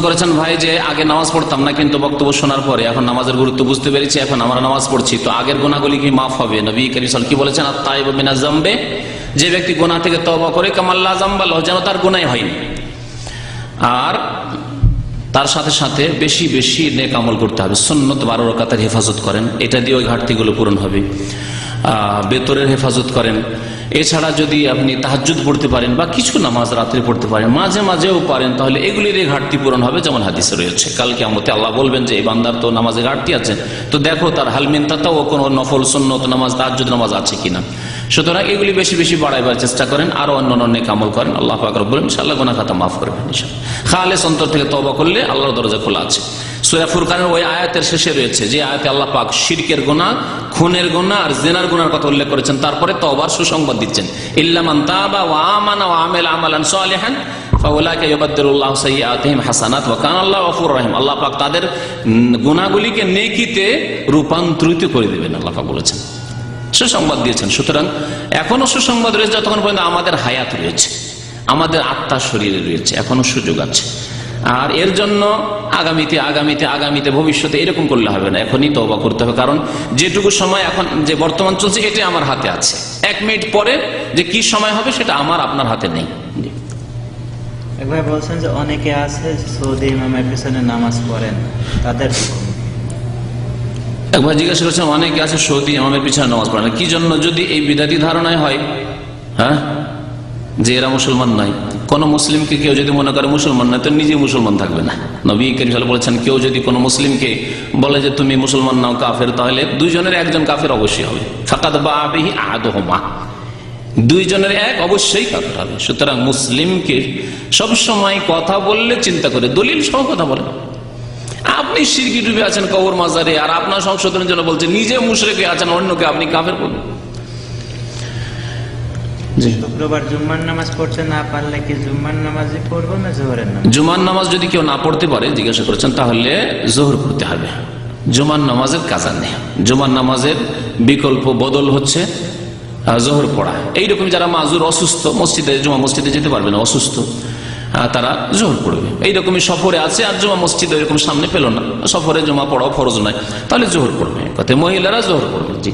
করেছেন ভাই যে আগে নামাজ পড়তাম না, কিন্তু বক্তব্য শোনার পরে এখন নামাজের গুরুত্ব বুঝতে পেরেছি, এখন আমরা নামাজ পড়ছি, তো আগের গুনাহগুলি কি মাফ হবে? নবী করিম সাল্লাল্লাহু আলাইহি ওয়াসাল্লাম কি বলেছেন? আত-তাইবু মিনাজ যামবে, যে ব্যক্তি গুনাহ থেকে তওবা করে কামাল্লা যামবা লাহু, যেন তার গুনাহই হয়নি। আর তার সাথে সাথে বেশি বেশি নেক আমল করতে হবে। সুন্নত 12 রাকাতের হেফাজত করেন, এটা দিয়ে ওই ঘাটতিগুলো পূরণ হবে। বেতরের হেফাজত করেন। এছাড়া যদি আপনি তাহাজ্জুদ পড়তে পারেন বা কিছু নামাজ রাত্রে পড়তে পারেন, মাঝে মাঝেও পারেন, তাহলে এগুলির ঘাটতি পূরণ হবে। যেমন হাদিসে রয়েছে, কাল কিয়ামতে আল্লাহ বলবেন যে এই বান্দার তো নামাজে ঘাটতি আছে, তো দেখো তার হালমিন তাতা ও কোনো নফল সুন্নত নামাজ তাহাজ্জুদ নামাজ আছে কিনা। সুতরাং এগুলি বেশি বেশি বাড়াইবার চেষ্টা করেন, আরো অন্যান্য নেক আমল করেন। আল্লাহ পাক রব্বুল আলামিন ইনশাআল্লাহ গুনাহ খাতা মাফ করবেন ইনশাআল্লাহ। খালেস অন্তর থেকে তওবা করলে আল্লাহর দরজা খোলা আছে। সূরা ফুরকানের ওই আয়াতের শেষে রয়েছে যে আয়াতে আল্লাহ পাক শিরকের গুনাহ, খুনের গুনাহ আর জিনার গুনার কথা উল্লেখ করেছেন, তারপরে তওবার সুসংবাদ দিচ্ছেন। ইল্লা মান তাবা ওয়া আমানা ওয়া আমিলা আমালান সালিহান ফাউলাইকা ইউবাদদিলুল্লাহু সাইয়্যাতিহিম হাসানাত ওয়া কানা আল্লাহু গফুরুর রহিম। আল্লাহ পাক তাদের গুনাহগুলিকে নেকিতে রূপান্তরিত করে দিবেন, আল্লাহ পাক বলেছেন, সুসংবাদ দিয়েছেন। সুতরাং এখনো সুসংবাদ রয়েছে, যতক্ষণ পর্যন্ত আমাদের হায়াত রয়েছে, আমাদের আত্মা শরীরে রয়েছে, এখনো সুযোগ আছে। আর এর জন্য আগামীতে আগামীতে আগামীতে ভবিষ্যতে এরকম করলে হবে না, এখনই তওবা করতে হবে। কারণ যেটুকু সময় এখন যে বর্তমান চলছে এটাই আমার হাতে আছে, 1 মিনিট পরে যে কি সময় হবে সেটা আমার আপনার হাতে নেই। একবার বলছেন যে অনেকে আছে সৌদি ইমামের পিছনে নামাজ পড়েন, তাদের একবার জিজ্ঞাসা করছেন অনেকে আছে সৌদি ইমামের পিছনে নামাজ পড়ে না, কি জন্য? যদি এই বিদাতি ধারণায় হয়, হ্যাঁ, যে এরা মুসলমান নয়, কোন মুসলিমকে কেউ যদি মনে করে মুসলমান নয়, তো নিজে মুসলমান থাকবে না। নবী করিম সাল্লাল্লাহু আলাইহি ওয়াসাল্লাম বলেছেন, কেউ যদি কোনো মুসলিমকে বলে যে তুমি মুসলমান নাও কাফের, তাহলে দুইজনের একজন কাফের অবশ্যই হবে। ফাকাদ বাআ বিহি আহাদুহুমা, দুইজনের এক অবশ্যই কাফের হবে। সুতরাং মুসলিমকে সবসময় কথা বললে চিন্তা করে দলিল সহ কথা বলেন। আপনি শিরকি ডুবে আছেন কবর মাজারে, আর আপনার সংশোধনের জন্য বলছেন নিজে মুশরিকে আছেন, অন্যকে আপনি কাফের করবেন। শুক্রবার জুম্মার নামাজ পড়তে না পারলে কি জুম্মার নামাজই পড়বো না জোহরের নামাজ? জুমার নামাজ যদি কেউ না পড়তে পারে, জিজ্ঞাসা করেছেন, তাহলে জোহর পড়তে হবে। জুমার নামাজের কাজা নেই, জুমার নামাজের বিকল্প বদল হচ্ছে জোহর পড়া। এইরকম যারা মাজুর, অসুস্থ, মসজিদে জুমা মসজিদে যেতে পারবে না, অসুস্থ, তারা জোহর পড়বে। এইরকমই সফরে আছে আর জুমা মসজিদ এরকম সামনে পেল না, সফরে জুমা পড়াও ফরজ নয়, তাহলে জোহর পড়বে। কথা মহিলারা জোহর পড়বে। জি,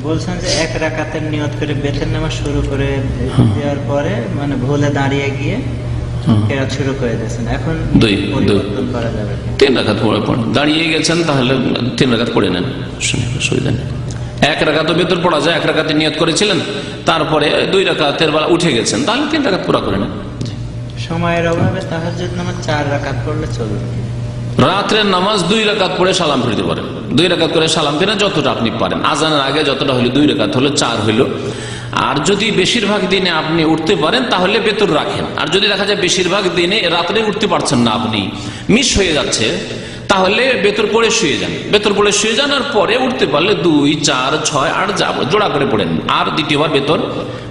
বলছেন যে 1 রাকাতের নিয়ত করে বেতের নামাজ শুরু করে দেওয়ার পরে মানে ভুলে দাঁড়িয়ে গিয়ে কেরাত শুরু করে দিয়েছেন, এখন পরিবর্তন করা যাবে? 3 রাকাত পড়ে দাঁড়িয়ে গেছেন, তাহলে 3 রাকাত পড়ে নেন, সুবিধা নেই। 1 রাকাতও বেতর পড়া যায়, 1 রাকাতে নিয়ত করেছিলেন, তারপরে 2 রাকাতের বেলা উঠে গেছেন, তাহলে 3 রাকাত পুরা করে নেন। সময়ের অভাবে তাহাজ্জুদ নামাজ 4 রাকাত পড়লে চলবে। রাত্রের নামাজ 2 রাকাত পড়ে সালাম ফিরতে পারেন, 2 রাকাত করে সালাম ফিরে যতটা আপনি পারেন। আজানের আগে যতটা হলো 2 রাকাত হলো 4 হইল। আর যদি বেশিরভাগ দিনে আপনি উঠতে পারেন তাহলে বেতর রাখেন। আর যদি দেখা যায় বেশিরভাগ দিনে রাত্রে উঠতে পারছেন না, আপনি মিস হয়ে যাচ্ছে, তাহলে বেতর পড়ে শুয়ে যান, বেতর পড়ে শুয়ে যান, আর পরে উঠতে পারলে 2, 4, 6, 8 যাব জোড়া করে পড়েন, আর দ্বিতীয়বার বেতর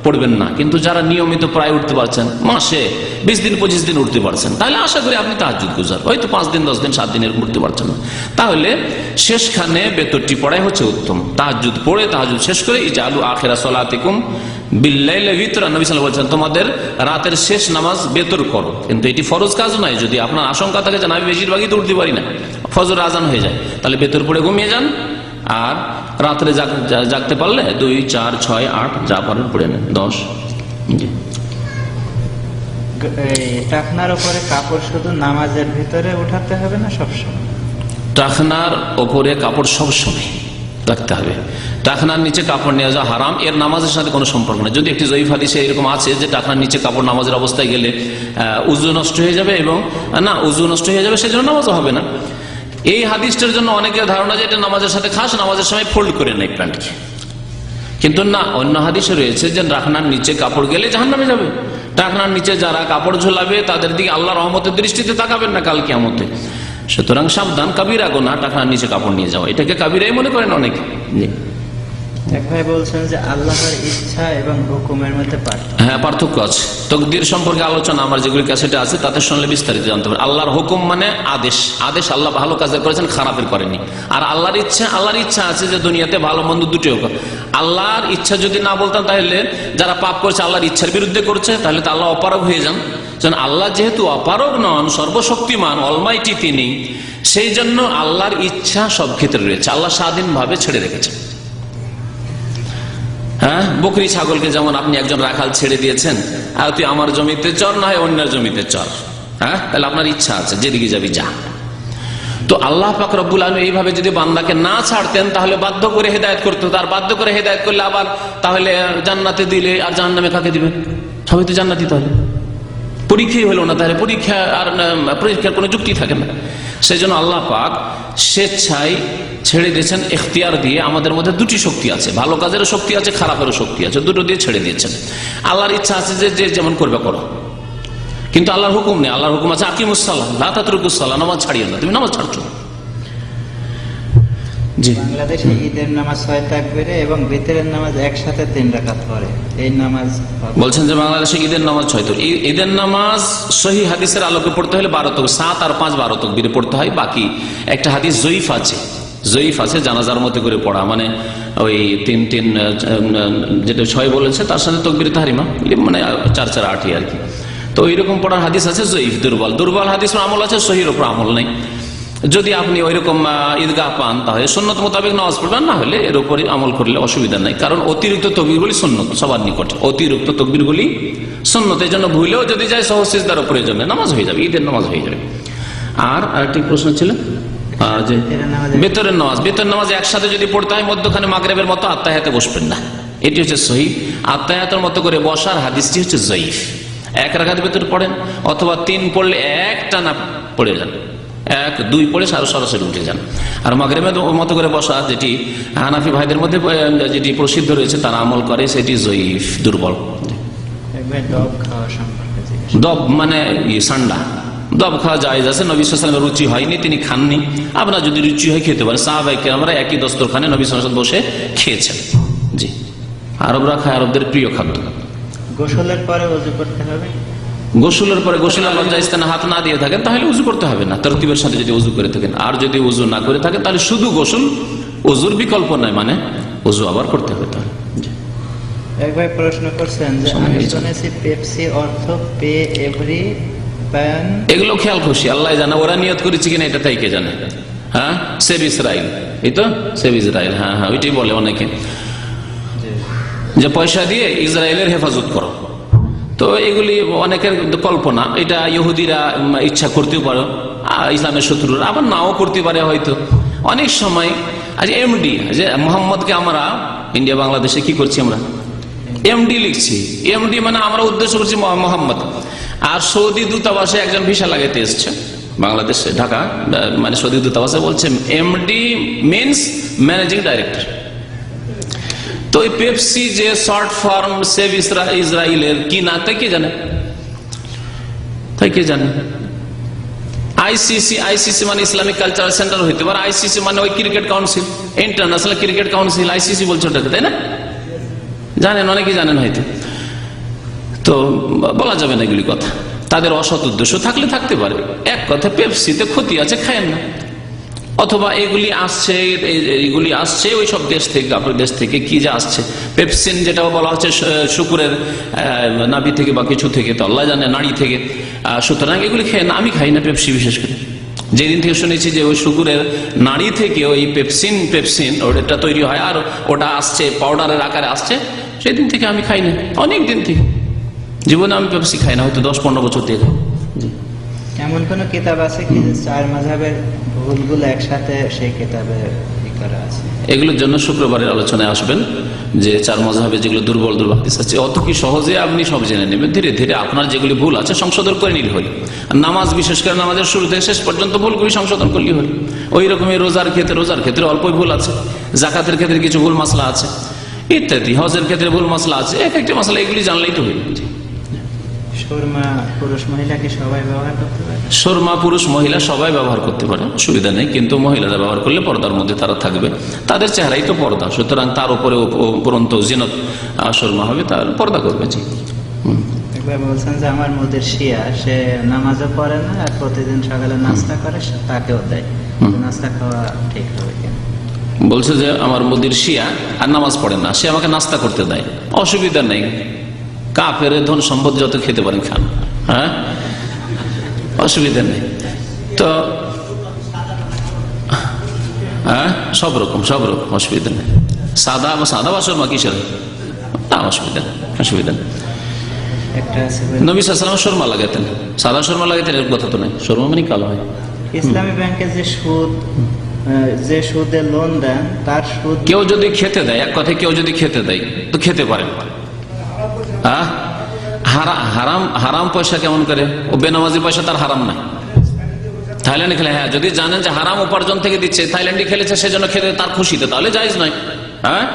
পড়বেন না। কিন্তু যারা নিয়মিত প্রায় উঠতে পারছেন, মাসে 20 দিন 25 দিন উঠতে পারছেন, তাহলে আশা করি আপনি তাহাজ্জুদ গুজার। হয়তো 5 দিন 10 দিন 7 দিন এরকম উঠতে পারছেন না, তাহলে শেষখানে বেতরটি পড়াই হচ্ছে উত্তম। তাহাজ্জুদ পড়ে তাহাজ্জুদ শেষ করে ইজআলু আখিরা সলাতিকুম বিল্লাইলি বিতরা, নবী সাল্লাল্লাহু আলাইহি ওয়াসাল্লাম বলেছেন তোমাদের রাতের শেষ নামাজ বেতর করো। কিন্তু এটি ফরজ কাজ নয়। যদি আপনার আশঙ্কা থাকে যে আমি বেশিরভাগই তো উঠতে পারি না, ফজর আজান হয়ে যায়, তাহলে বেতর পড়ে ঘুমিয়ে যান, আর রাত্রে জাগতে পারলে 2, 4, 6, 8 যা পারেন পড়ে নেন, 10। টাকনার উপরে কাপড় শুধু নামাজের ভিতরে উঠাতে হবে না সবসময়? টাকনার ওপরে কাপড় সবসময় রাখতে হবে। টাকনার নিচে কাপড় নিয়ে যাওয়া হারাম, এর নামাজের সাথে কোনো সম্পর্ক নেই। যদি একটি জয়ীফ হাদিসে এরকম আছে যে টাকনার নিচে কাপড় নামাজের অবস্থায় গেলে উযু নষ্ট হয়ে যাবে, এবং না উযু নষ্ট হয়ে যাবে, সেজন্য নামাজও হবে না। এই হাদিসটার জন্য অনেকের ধারণা যে এটা নামাজের সাথে খাস, নামাজের সময় ফোল্ড করে নেয় প্যান্টকে, কিন্তু না, অন্য হাদিসে রয়েছে যে টাকনার নিচে কাপড় গেলে জাহান্নামে যাবে। টাকনার নিচে যারা কাপড় ঝোলাবে তাদের দিকে আল্লাহ রহমতের দৃষ্টিতে তাকাবেন না কাল কিয়ামতে। সুতরাং সাবধান, কাবিরা গুনাহ টাকনার নিচে কাপড় নিয়ে যাওয়া, এটাকে কাবিরাই মনে করেন অনেকে। এক ভাই বলছেন যে আল্লাহর ইচ্ছা এবং হুকুমের মধ্যে পার্থক্য। হ্যাঁ, পার্থক্য আছে। তাকদীর সম্পর্কে আলোচনা আমার যেগুলি ক্যাসেটে আছে তাতে শুনলে বিস্তারিত জানতে পারেন। আল্লাহর হুকুম মানে আদেশ, আদেশ আল্লাহ ভালো কাজের করেছেন, খারাপের করেনি। আর আল্লাহর ইচ্ছা, আল্লাহর ইচ্ছা আছে যে দুনিয়াতে ভালো মন্দ দুটোই হোক। আল্লাহর ইচ্ছা যদি না বলতাম, তাহলে যারা পাপ করছে আল্লাহর ইচ্ছার বিরুদ্ধে করছে, তাহলে তো আল্লাহ অপারগ হয়ে যান। আল্লাহ যেহেতু অপারগ নন, সর্বশক্তিমান, অলমাইটি তিনি, সেই জন্য আল্লাহর ইচ্ছা সব ক্ষেত্রে রয়েছে, আল্লাহ স্বাধীনভাবে ছেড়ে রেখেছেন। হ্যাঁ, বকরি ছাগলকে যেমন আপনি একজন রাখাল ছেড়ে দিয়েছেন, আর তুই আমার জমিতে চর, না হয় অন্যের জমিতে চর, হ্যাঁ, তাহলে আপনার ইচ্ছা আছে, যেদিকে যাবি যা। তো আল্লাহ পাক রব্বুল আলামিন এইভাবে যদি বান্দাকে না ছাড়তেন তাহলে বাধ্য করে হেদায়েত করতে হতো, আর বাধ্য করে হেদায়েত করলে আবার তাহলে জান্নাতে দিলে আর জাহান্নামে কাকে দিবেন? সবাই তো জান্নাতি, তাহলে পরীক্ষাই হলো না, তাহলে পরীক্ষা আর পরীক্ষার কোনো যুক্তি থাকে না। সেই জন্য আল্লাহ পাক স্বেচ্ছায় ছেড়ে দিয়েছেন, এখতিয়ার দিয়ে। আমাদের মধ্যে দুটি শক্তি আছে, ভালো কাজেরও শক্তি আছে, খারাপেরও শক্তি আছে, দুটো দিয়ে ছেড়ে দিয়েছেন। আল্লাহর ইচ্ছা আছে যে যেমন করবে করো, কিন্তু আল্লাহর হুকুম নেই। আল্লাহর হুকুম আছে আকিমুস সালাহ লা তাতরুকুস সালাহ, নামাজ ছাড়িও না, তুমি নামাজ ছাড়ছো। জি, বাংলাদেশে ঈদের নামাজ 6 তাকবীরে এবং ভিতরের নামাজ একসাথে 3 রাকাত পড়ে, এই নামাজ বলছেন যে বাংলাদেশে ঈদের নামাজ 6 তো ঈদের নামাজ সহিহ হাদিসের আলোকে পড়তে হলে 12 তকবীর, 7 আর 5 12 তকবীরে পড়তে হয়। বাকি একটা হাদিস জয়ীফ আছে জানাজার মতো করে পড়া, মানে ওই 3 যেটা 6 বলেছে তার সাথে তকবীরে তাহরিমা, মানে 4 4 8 আর কি। তো এইরকম পড়ার হাদিস আছে জয়ীফ, দুর্বল হাদিসের আমল আছে, সহিহর উপর আমল নেই। যদি আপনি ওইরকম ঈদগাহ পান তাহলে সুন্নত মোতাবেক নামাজ পড়বেন, না হলে এর উপরে আমল করলে অসুবিধা নাই। কারণ অতিরিক্ত তকবীরগুলি সুন্নত সবার নিকটে, অতিরিক্ত তকবীরগুলি সুন্নত, এই জন্য ভুলেও যদি যায় সহজ সিজদার প্রয়োজন নেই, নামাজ হয়ে যাবে, ঈদের নামাজ হয়ে যাবে। আর আরেকটি প্রশ্ন ছিল যে বেতরের নামাজ একসাথে যদি পড়তে হয়, মধ্যখানে মাগরিবের মতো আত্তাহিয়াতে বসবেন না, এটি হচ্ছে সহিহ। আত্তাহিয়াতের মতো করে বসার হাদিসটি হচ্ছে জয়ীফ। 1 রাকাত বেতর পড়েন, অথবা 3 পড়লে একটা না পড়ে যান, 1 2 পড়ে সরাসরি উঠে যান। আর মাগরিবের মতো করে বসা, যেটি হানাফি ভাইদের মধ্যে যেটি প্রসিদ্ধ রয়েছে তারা আমল করে, সেটি জয়ীফ, দুর্বল। দব মানে সান্ডা, দব খাওয়া জায়েজ আছে, নবী সাল্লাল্লাহু আলাইহি ওয়াসাল্লামের রুচি হয়নি, তিনি খাননি। আপনার যদি রুচি হয় খেতে পারেন, সাহাবায়ে কেরামরা একই দস্তরখানে নবী সাল্লাল্লাহু আলাইহি ওয়াসাল্লাম বসে খেয়েছেন। জি, আরবরা খায়, আরবদের প্রিয় খাদ্য। গোসলের পরে ওযু করতে হবে, গোসলের পরে গোসলের লজ্জাস্থানে হাত না দিয়ে থাকেন তাহলে উজু করতে হবে না, তরতিবের সাথে যদি উজু করে থাকেন। আর যদি উজু না করে থাকেন তাহলে শুধু গোসল, উজুর বিকল্প নাই, মানে উজু আবার করতে হবে। তাহলে এক ভাই প্রশ্ন করছেন যে আমি শুনেছি পেপসি অর্থ পে এভরি প্যান, এগুলো খেয়াল খুশি আল্লাহ জানে, ওরা নিয়ত করেছে কিনা এটা তাই কে জানে। হ্যাঁ, সেভ ইসরাইল, এই তো সেভ ইসরাইল, হ্যাঁ হ্যাঁ ওইটাই বলে অনেকে, যে পয়সা দিয়ে ইসরায়েলের হেফাজত করো। তো এগুলি অনেকের কল্পনা, এটা ইহুদিরা ইচ্ছা করতেও পারে, ইসলামের শত্রুরা আবার নাও করতে পারে হয়তো। অনেক সময় আজ এমডি, যে মোহাম্মদকে আমরা ইন্ডিয়া বাংলাদেশে কি করছি, আমরা এমডি লিখছি। এমডি মানে আমরা উদ্দেশ্য করছি মোহাম্মদ। আর সৌদি দূতাবাসে একজন ভিসা লাগাইতে এসছে বাংলাদেশে, ঢাকা, মানে সৌদি দূতাবাসে বলছে এমডি মিনস ম্যানেজিং ডাইরেক্টর। তো এই পেপসি যে শর্ট ফর্ম সেভ ইসরায়েলের কি না তাই কে জানে, আইসিসি মানে ইসলামিক কালচারাল সেন্টার হইতে পারে, আইসিসি মানে ওই cricket council, international cricket council, ICC বলছে ওটাকে, তাই না? জানেন, অনেকেই জানেন হয়তো। তো বলা যাবে না এগুলি কথা, তাদের অসৎ উদ্দেশ্য থাকলে থাকতে পারে। এক কথা, পেপসিতে ক্ষতি আছে, খায়েন না। অথবা এগুলি আসছে ওই সব দেশ থেকে, আপনার দেশ থেকে কি যে আসছে, পেপসিন যেটা বলা হচ্ছে শুকুরের নাভি থেকে বা কিছু থেকে, তো আল্লাহ জানে, নাড়ি থেকে। সুতরাং এগুলি খেয়ে না, আমি খাই না পেপসি। বিশেষ করে যেদিন থেকে শুনেছি যে ওই শুকুরের নাড়ি থেকে ওই পেপসিন ওটা তৈরি হয়, আর ওটা আসছে পাউডারের আকারে আসছে, সেদিন থেকে আমি খাই না। অনেক দিন থেকে জীবনে আমি পেপসি খাই না, হয়তো 10-15 বছর থেকে। এমন কোন কিতাব আছে কি যে 4 মাযহাবের ভুলগুলো একসাথে সেই কিতাবে করা আছে? এগুলোর জন্য শুক্রবারের আলোচনায় আসবেন, যে 4 মাযহাবে যেগুলো দুর্বল হাদিস আছে। অত কি সহজে আপনি সব জেনে নেবেন? ধীরে ধীরে আপনার যেগুলি ভুল আছে সংশোধন করে নিলে হল। নামাজ, বিশেষ করে নামাজের শুরু থেকে শেষ পর্যন্ত ভুলগুলি সংশোধন করলে হল। ওই রকমই রোজার ক্ষেত্রে অল্পই ভুল আছে, জাকাতের ক্ষেত্রে কিছু ভুল মাসলা আছে ইত্যাদি, হজের ক্ষেত্রে ভুল মাসলা আছে, এক একটা মাসলা এগুলি জানলেই তো হইল। সুরমা পুরুষ মহিলা কি সবাই ব্যবহার করতে পারে? সুরমা পুরুষ মহিলা সবাই ব্যবহার করতে পারে, অসুবিধা নেই। কিন্তু মহিলারা ব্যবহার করলে পর্দার মধ্যে তারা থাকবে, তাদের চেহারাই তো পর্দা, সুতরাং তার উপরে উপরন্ত জিনত সুরমা হবে, তার পর্দা করবে। জি, একবার বলছেন যে আমার মুদির শিয়া, সে নামাজও পড়ে না আর প্রতিদিন সকালে নাস্তা করে, তাকেও দেয়, নাস্তা খাওয়া ঠিক হবে কেন? বলছে যে আমার মুদির শিয়া আর নামাজ পড়ে না, সে আমাকে নাস্তা করতে দেয়, অসুবিধা নেই। কাফের ধন সম্পদ যত খেতে পারেন খান, হ্যাঁ, অসুবিধা নেই তো। হ্যাঁ, সব রকম অসুবিধা নেই। সাদা বা সুরমা কিসের, না অসুবিধা নেই, অসুবিধা নেই। একটা আছে নবী সাল্লাল্লাহু আলাইহি ওয়াসাল্লাম সুরমা লাগাতেন, সাদা সুরমা লাগাতেন, এর কথা তো নাই। সুরমা মানে কালো হয়। ইসলামী ব্যাংকে যে সুদ, যে সুদে লোন দেন তার সুদ কেউ যদি খেতে দেয়, এক কথায় কেউ যদি খেতে দেয় তো খেতে পারেন। হারাম পয়সা কেমন করে? ও বেনামাজি পয়সা, তার হারাম নাই। থাইল্যান্ডে খেলে, হ্যাঁ যদি জানেন যে হারাম উপার্জন থেকে দিচ্ছে, থাইল্যান্ডে খেলেছে সেজন্য খেতে তার খুশিতে, তাহলে জায়েজ নয়। হ্যাঁ,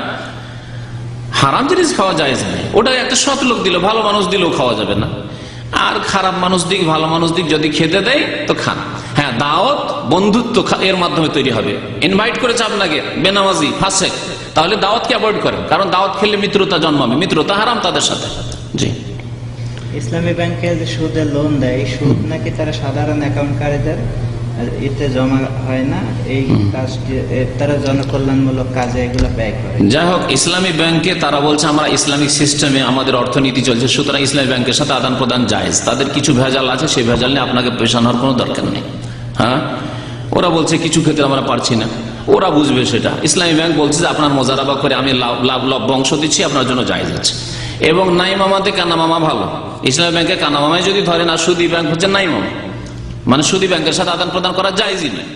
হারাম জিনিস খাওয়া জায়েজ নাই। ওটা একটা সৎ লোক দিল, ভালো মানুষ দিলেও খাওয়া যাবে না। আর খারাপ মানুষ দিক ভালো মানুষ দিক যদি খেতে দেয় তো খান। হ্যাঁ, দাওয়াত বন্ধুত্ব এর মাধ্যমে তৈরি হবে। ইনভাইট করেছে আপনাকে বেনামাজি ফাসেক, তাহলে দাওয়াতকে অ্যাভয়েড করেন, কারণ দাওয়াত খেলে মিত্রতা জন্মাবে, মিত্রতা হারাম তাদের সাথে। জি, ইসলামী ব্যাংকে যে সুদে লোন দেয়, এই সুদ নাকি তারা সাধারণ অ্যাকাউন্টকারীদের এতে জমা হয় না, এই কাজটি তারা জনকল্যাণমূলক কাজে এগুলো ব্যয় করে। যাই হোক, ইসলামী ব্যাংকে তারা বলছে আমরা ইসলামিক সিস্টেমে আমাদের অর্থনীতি চলছে, সুতরাং ইসলামী ব্যাংকের সাথে আদান প্রদান জায়েজ। তাদের কিছু ভেজাল আছে, সেই ভেজাল নিয়ে আপনাকে পেশান হওয়ার কোনো দরকার নেই। হ্যাঁ, ওরা বলছে কিছু ক্ষেত্রে আমরা পারছি না, ওরা বুঝবে সেটা। ইসলামী ব্যাংক বলছে যে আপনার মোজারাবা করে আমি লাভ বংশ দিচ্ছি, আপনার জন্য জায়েজ আছে। এবং নাই মামাতে কানা মামা ভালো। ইসলামী ব্যাংকে কানা মামায় যদি ধরেন, আর সুদী ব্যাংক হচ্ছে নাই মামা, মানে সুদী ব্যাংকের সাথে আদান প্রদান করা জায়েজই নয়।